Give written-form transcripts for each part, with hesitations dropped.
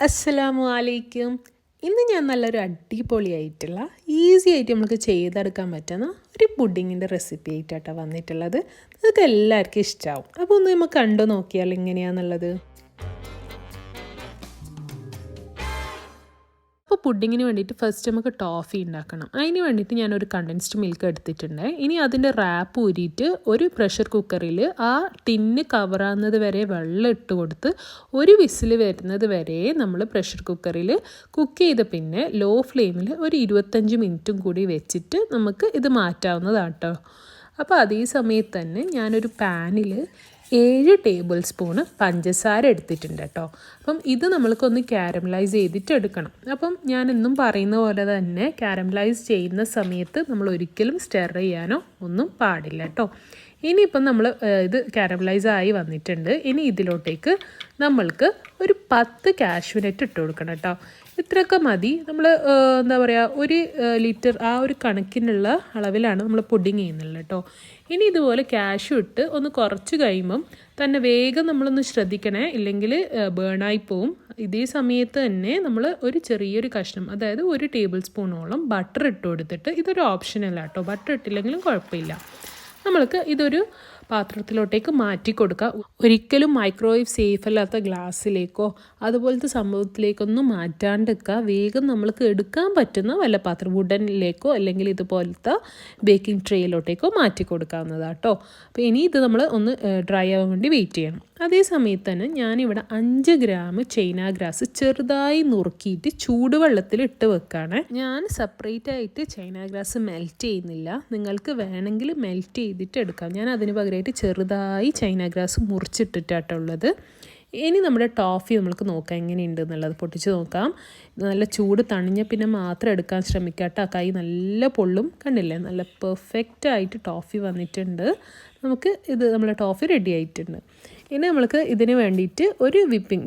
അസ്സലാമു അലൈക്കും. ഇന്ന് ഞാൻ നല്ലൊരു അടിപൊളിയായിട്ടുള്ള ഈസി ആയിട്ട് നമുക്ക് ചെയ്തെടുക്കാൻ പറ്റുന്ന ഒരു പുഡിങ്ങിൻ്റെ റെസിപ്പി ആയിട്ടാണ് വന്നിട്ടുള്ളത്. നിങ്ങൾക്ക് എല്ലാവർക്കും ഇഷ്ടമാവും. അപ്പോൾ ഒന്ന് നമുക്ക് കണ്ടു നോക്കിയാൽ എങ്ങനെയാണെന്നുള്ളത്. അപ്പോൾ പുഡിങ്ങിന് വേണ്ടിയിട്ട് ഫസ്റ്റ് നമുക്ക് ടോഫി ഉണ്ടാക്കണം. അതിന് വേണ്ടിയിട്ട് ഞാനൊരു കണ്ടൻസ്ഡ് മിൽക്ക് എടുത്തിട്ടുണ്ട്. ഇനി അതിൻ്റെ റാപ്പ് ഊരിയിട്ട് ഒരു പ്രഷർ കുക്കറിൽ ആ ടിന്ന് കവറാകുന്നത് വരെ വെള്ളം ഇട്ട് കൊടുത്ത് ഒരു വിസിൽ വരുന്നത് വരെ നമ്മൾ പ്രഷർ കുക്കറിൽ കുക്ക് ചെയ്ത പിന്നെ ലോ ഫ്ലെയിമിൽ ഒരു 25 മിനിറ്റും കൂടി വെച്ചിട്ട് നമുക്ക് ഇത് മാറ്റാവുന്നതാണ് കേട്ടോ. അപ്പോൾ അതേ സമയത്ത് തന്നെ ഞാനൊരു പാനിൽ 7 ടേബിൾ സ്പൂണ് പഞ്ചസാര എടുത്തിട്ടുണ്ട് കേട്ടോ. അപ്പം ഇത് നമ്മൾക്കൊന്ന് കാരമലൈസ് ചെയ്തിട്ട് എടുക്കണം. അപ്പം ഞാൻ എന്നും പറയുന്ന പോലെ തന്നെ കാരമലൈസ് ചെയ്യുന്ന സമയത്ത് നമ്മൾ ഒരിക്കലും സ്റ്റെർ ചെയ്യാനോ ഒന്നും പാടില്ല കേട്ടോ. ഇനിയിപ്പം നമ്മൾ ഇത് കാരമലൈസ് ആയി വന്നിട്ടുണ്ട്. ഇനി ഇതിലോട്ടേക്ക് നമ്മൾക്ക് ഒരു 10 കാഷ്യൂനട്ട് ഇട്ട് കൊടുക്കണം കേട്ടോ. ഇത്രയൊക്കെ മതി. നമ്മൾ എന്താ പറയുക, 1 ലിറ്റർ ആ ഒരു കണക്കിനുള്ള അളവിലാണ് നമ്മൾ പുഡിങ് ചെയ്യുന്നുള്ളത് കേട്ടോ. ഇനി ഇതുപോലെ കാഷ്യൂ ഇട്ട് ഒന്ന് കുറച്ച് കഴിയുമ്പം തന്നെ വേഗം നമ്മളൊന്ന് ശ്രദ്ധിക്കണേ, ഇല്ലെങ്കിൽ ബേണായി പോവും. ഇതേ സമയത്ത് തന്നെ നമ്മൾ ഒരു ചെറിയൊരു കഷ്ണം, അതായത് 1 ടേബിൾ സ്പൂണോളം ബട്ടർ ഇട്ട് കൊടുത്തിട്ട്, ഇതൊരു ഓപ്ഷനല്ല കേട്ടോ, ബട്ടർ ഇട്ടില്ലെങ്കിലും കുഴപ്പമില്ല. നമ്മൾക്ക് ഇതൊരു പാത്രത്തിലോട്ടേക്ക് മാറ്റി കൊടുക്കുക. ഒരിക്കലും മൈക്രോവേവ് സേഫ് അല്ലാത്ത ഗ്ലാസ്സിലേക്കോ അതുപോലത്തെ സംഭവത്തിലേക്കൊന്നും മാറ്റാണ്ടിരിക്കുക. വേഗം നമ്മൾക്ക് എടുക്കാൻ പറ്റുന്ന വല്ല പാത്രം, വുഡനിലേക്കോ അല്ലെങ്കിൽ ഇതുപോലത്തെ ബേക്കിംഗ് ട്രേയിലോട്ടേക്കോ മാറ്റി കൊടുക്കാവുന്നതാണ് കേട്ടോ. അപ്പോൾ ഇനി ഇത് നമ്മൾ ഒന്ന് ഡ്രൈ ആവാൻ വേണ്ടി വെയിറ്റ് ചെയ്യണം. അതേ സമയത്ത് തന്നെ ഞാനിവിടെ 5 ഗ്രാം ചൈന ഗ്രാസ് ചെറുതായി നുറുക്കിയിട്ട് ചൂടുവെള്ളത്തിൽ ഇട്ട് വെക്കുകയാണ്. ഞാൻ സെപ്പറേറ്റ് ആയിട്ട് ചൈന ഗ്രാസ് മെൽറ്റ് ചെയ്യുന്നില്ല, നിങ്ങൾക്ക് വേണമെങ്കിൽ മെൽറ്റ് ചെയ്തിട്ട് എടുക്കാം. ഞാൻ അതിന് പകരമായിട്ട് ചെറുതായി ചൈന ഗ്രാസ് മുറിച്ചിട്ടിട്ടാട്ടുള്ളത്. ഇനി നമ്മുടെ ടോഫി നമുക്ക് നോക്കാം എങ്ങനെയുണ്ട് എന്നുള്ളത്, പൊട്ടിച്ച് നോക്കാം. നല്ല ചൂട് തണിഞ്ഞ പിന്നെ മാത്രം എടുക്കാൻ ശ്രമിക്കാട്ടോ, കൈ നല്ല പൊള്ളും. കണ്ടില്ലേ, നല്ല പെർഫെക്റ്റായിട്ട് ടോഫി വന്നിട്ടുണ്ട്. നമുക്ക് ഇത് നമ്മുടെ ടോഫി റെഡി ആയിട്ടുണ്ട്. ഇനി നമ്മൾക്ക് ഇതിന് വേണ്ടിയിട്ട് ഒരു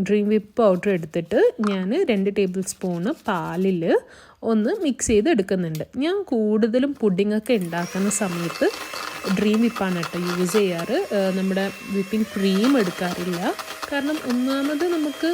ഡ്രീം വിപ്പ് പൗഡർ എടുത്തിട്ട് ഞാൻ 2 ടേബിൾ സ്പൂണ് പാലിൽ ഒന്ന് മിക്സ് ചെയ്ത് എടുക്കുന്നുണ്ട്. ഞാൻ കൂടുതലും പുഡിങ്ങൊക്കെ ഉണ്ടാക്കുന്ന സമയത്ത് ഡ്രീം വിപ്പാണ് കേട്ടോ യൂസ് ചെയ്യാറ്. നമ്മുടെ വിപ്പിംഗ് ക്രീം എടുക്കാറില്ല. കാരണം ഒന്നാമത് നമുക്ക്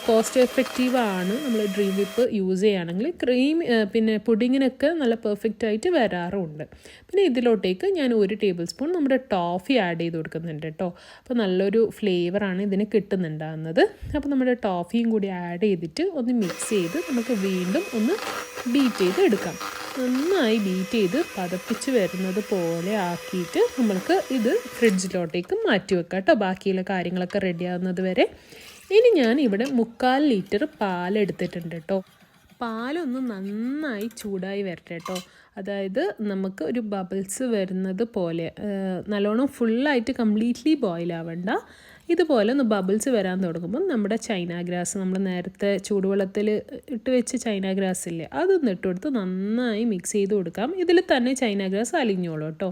കോസ്റ്റ് എഫക്റ്റീവാണ് നമ്മൾ ഡ്രീം വിപ്പ് യൂസ് ചെയ്യുകയാണെങ്കിൽ. ക്രീം പിന്നെ പുഡിങ്ങിനൊക്കെ നല്ല പെർഫെക്റ്റായിട്ട് വരാറുമുണ്ട്. പിന്നെ ഇതിലോട്ടേക്ക് ഞാൻ 1 ടേബിൾ സ്പൂൺ നമ്മുടെ ടോഫി ആഡ് ചെയ്ത് കൊടുക്കുന്നുണ്ട് കേട്ടോ. അപ്പോൾ നല്ലൊരു ഫ്ലേവറാണ് ഇതിന് കിട്ടുന്നുണ്ടാകുന്നത്. അപ്പോൾ നമ്മുടെ ടോഫിയും കൂടി ആഡ് ചെയ്തിട്ട് ഒന്ന് മിക്സ് ചെയ്ത് നമുക്ക് വീണ്ടും ഒന്ന് ബീറ്റ് ചെയ്ത് എടുക്കാം. നന്നായി ബീറ്റ് ചെയ്ത് പതപ്പിച്ച് വരുന്നത് പോലെ ആക്കിയിട്ട് നമ്മൾക്ക് ഇത് ഫ്രിഡ്ജിലോട്ടേക്ക് മാറ്റി വെക്കാം കേട്ടോ, ബാക്കിയുള്ള കാര്യങ്ങളൊക്കെ റെഡി ആവുന്നത് വരെ. ഇനി ഞാൻ ഇവിടെ 3/4 ലിറ്റർ പാലെടുത്തിട്ടുണ്ട് കേട്ടോ. പാലൊന്ന് നന്നായി ചൂടായി വരട്ടെ കേട്ടോ. അതായത് നമുക്ക് ഒരു ബബിൾസ് വരുന്നത് പോലെ, നല്ലോണം ഫുള്ളായിട്ട് കംപ്ലീറ്റ്ലി ബോയിൽ ആവണ്ട. ഇതുപോലെ ഒന്ന് ബബിൾസ് വരാൻ തുടങ്ങുമ്പോൾ നമ്മുടെ ചൈന ഗ്രാസ്, നമ്മൾ നേരത്തെ ചൂടുവെള്ളത്തിൽ ഇട്ട് വെച്ച് ചൈന ഗ്രാസ് ഇല്ലേ, അതൊന്ന് ഇട്ട് കൊടുത്ത് നന്നായി മിക്സ് ചെയ്ത് കൊടുക്കാം. ഇതിൽ തന്നെ ചൈന ഗ്രാസ് അലിഞ്ഞോളൂ കേട്ടോ.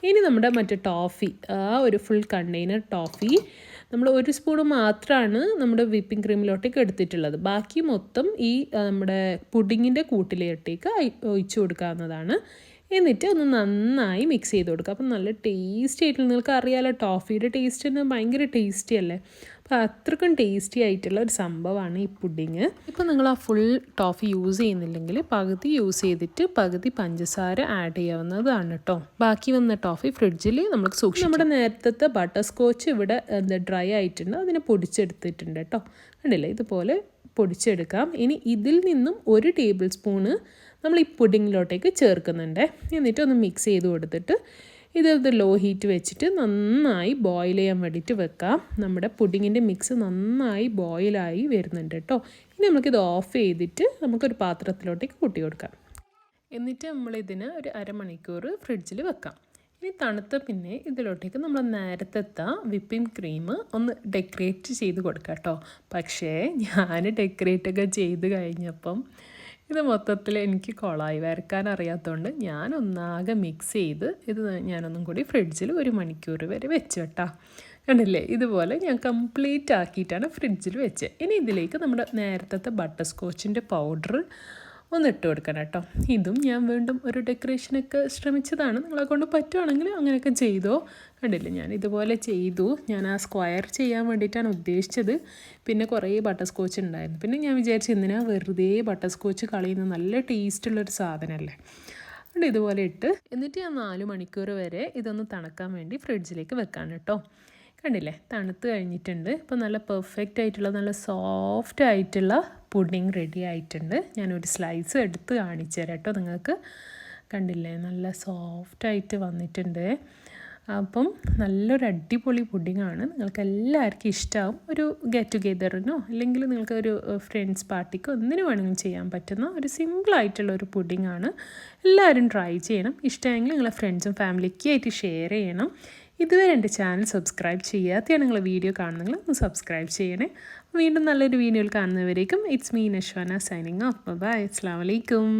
ഇനി നമ്മുടെ മറ്റേ ടോഫി, ആ ഒരു ഫുൾ കണ്ടെയ്നർ ടോഫി നമ്മൾ 1 സ്പൂൺ മാത്രമാണ് നമ്മുടെ വിപ്പിംഗ് ക്രീമിലോട്ടേക്ക് എടുത്തിട്ടുള്ളത്. ബാക്കി മൊത്തം ഈ നമ്മുടെ പുഡിങ്ങിൻ്റെ കൂട്ടിലോട്ടേക്ക് ഒഴിച്ചു കൊടുക്കാവുന്നതാണ്. എന്നിട്ട് ഒന്ന് നന്നായി മിക്സ് ചെയ്ത് കൊടുക്കുക. അപ്പം നല്ല ടേസ്റ്റി ആയിട്ട്, നിങ്ങൾക്ക് അറിയാമല്ലോ ടോഫിയുടെ ടേസ്റ്റ് തന്നെ ഭയങ്കര ടേസ്റ്റി അല്ലേ. അപ്പോൾ അത്രക്കും ടേസ്റ്റി ആയിട്ടുള്ള ഒരു സംഭവമാണ് ഈ പുഡിങ്. ഇപ്പോൾ നിങ്ങൾ ആ ഫുൾ ടോഫി യൂസ് ചെയ്യുന്നില്ലെങ്കിൽ പകുതി യൂസ് ചെയ്തിട്ട് പകുതി പഞ്ചസാര ആഡ് ചെയ്യാവുന്നതാണ് കേട്ടോ. ബാക്കി വന്ന ടോഫി ഫ്രിഡ്ജിൽ നമുക്ക് സൂക്ഷിക്കാം. നമ്മുടെ നേരത്തെ ബട്ടർസ്കോച്ച് ഇവിടെ ഡ്രൈ ആയിട്ടുണ്ട്, അതിനെ പൊടിച്ചെടുത്തിട്ടുണ്ട് കേട്ടോ. കണ്ടില്ലേ, ഇതുപോലെ പൊടിച്ചെടുക്കാം. ഇനി ഇതിൽ നിന്നും 1 ടേബിൾ സ്പൂണ് നമ്മൾ ഈ പുഡിങ്ങിലോട്ടേക്ക് ചേർക്കുന്നുണ്ട്. എന്നിട്ട് ഒന്ന് മിക്സ് ചെയ്ത് കൊടുത്തിട്ട് ഇത് ലോ ഹീറ്റ് വെച്ചിട്ട് നന്നായി ബോയിൽ ചെയ്യാൻ വേണ്ടിയിട്ട് വെക്കാം. നമ്മുടെ പുഡിങ്ങിൻ്റെ മിക്സ് നന്നായി ബോയിലായി വരുന്നുണ്ട് കേട്ടോ. ഇനി നമുക്കിത് ഓഫ് ചെയ്തിട്ട് നമുക്കൊരു പാത്രത്തിലോട്ടേക്ക് കൂട്ടി കൊടുക്കാം. എന്നിട്ട് നമ്മളിതിന് ഒരു അരമണിക്കൂർ ഫ്രിഡ്ജിൽ വെക്കാം. ഇനി തണുത്ത പിന്നെ ഇതിലോട്ടേക്ക് നമ്മൾ നേരത്തെ വിപ്പിംഗ് ക്രീം ഒന്ന് ഡെക്കറേറ്റ് ചെയ്ത് കൊടുക്കാം കേട്ടോ. പക്ഷേ ഞാൻ ഡെക്കറേറ്റൊക്കെ ചെയ്ത് കഴിഞ്ഞപ്പം ഇത് മൊത്തത്തിൽ എനിക്ക് കൊളായി, വരക്കാൻ അറിയാത്തതുകൊണ്ട് ഞാൻ ഒന്നാകെ മിക്സ് ചെയ്ത് ഇത് ഞാനൊന്നും കൂടി ഫ്രിഡ്ജിൽ 1 മണിക്കൂർ വരെ വെച്ച് കേട്ടോ. കണ്ടില്ലേ, ഇതുപോലെ ഞാൻ കംപ്ലീറ്റ് ആക്കിയിട്ടാണ് ഫ്രിഡ്ജിൽ വെച്ചത്. ഇനി ഇതിലേക്ക് നമ്മുടെ നേരത്തെ ബട്ടർസ്കോച്ചിൻ്റെ പൗഡർ ഒന്ന് ഇട്ട് കൊടുക്കണം കേട്ടോ. ഇതും ഞാൻ വീണ്ടും ഒരു ഡെക്കറേഷനൊക്കെ ശ്രമിച്ചതാണ്. നിങ്ങളെ കൊണ്ട് പറ്റുവാണെങ്കിൽ അങ്ങനെയൊക്കെ ചെയ്തോ. കണ്ടില്ലേ, ഞാൻ ഇതുപോലെ ചെയ്തു. ഞാൻ ആ സ്ക്വയർ ചെയ്യാൻ വേണ്ടിയിട്ടാണ് ഉദ്ദേശിച്ചത്. പിന്നെ കുറേ ബട്ടർ സ്കോച്ച് ഉണ്ടായിരുന്നു. പിന്നെ ഞാൻ വിചാരിച്ചു എന്തിനാ വെറുതെ ബട്ടർ സ്കോച്ച് കളയുന്നത്, നല്ല ടേസ്റ്റുള്ളൊരു സാധനമല്ലേ. അതുകൊണ്ട് ഇതുപോലെ ഇട്ട് എന്നിട്ട് ഞാൻ 4 മണിക്കൂർ വരെ ഇതൊന്ന് തണുക്കാൻ വേണ്ടി ഫ്രിഡ്ജിലേക്ക് വെക്കാണ് കേട്ടോ. കണ്ടില്ലേ, തണുത്ത് കഴിഞ്ഞിട്ടുണ്ട്. ഇപ്പോൾ നല്ല പെർഫെക്റ്റ് ആയിട്ടുള്ള നല്ല സോഫ്റ്റ് ആയിട്ടുള്ള പുഡിങ് റെഡി ആയിട്ടുണ്ട്. ഞാനൊരു സ്ലൈസ് എടുത്ത് കാണിച്ചു തരാം കേട്ടോ നിങ്ങൾക്ക്. കണ്ടില്ലേ, നല്ല സോഫ്റ്റായിട്ട് വന്നിട്ടുണ്ട്. അപ്പം നല്ലൊരു അടിപൊളി പുഡിങ്ങാണ്. നിങ്ങൾക്ക് എല്ലാവർക്കും ഇഷ്ടമാവും. ഒരു ഗെറ്റ് ടുഗെദറിനോ അല്ലെങ്കിൽ നിങ്ങൾക്ക് ഒരു ഫ്രണ്ട്സ് പാർട്ടിക്കോ എന്തിനു വേണമെങ്കിലും ചെയ്യാൻ പറ്റുന്ന ഒരു സിമ്പിളായിട്ടുള്ള ഒരു പുഡിങ്ങാണ്. എല്ലാവരും ട്രൈ ചെയ്യണം. ഇഷ്ടമെങ്കിൽ നിങ്ങളെ ഫ്രണ്ട്സും ഫാമിലിക്കും ആയിട്ട് ഷെയർ ചെയ്യണം. ഇതുവരെ എൻ്റെ ചാനൽ സബ്സ്ക്രൈബ് ചെയ്യാത്തതാണ് നിങ്ങൾ വീഡിയോ കാണുന്നെങ്കിൽ ഒന്ന് സബ്സ്ക്രൈബ് ചെയ്യണേ. വീണ്ടും നല്ലൊരു വീഡിയോയിൽ കാണുന്നവരേക്കും it's me Nashwana signing off. Bye. അസ്സലാമു അലൈക്കും.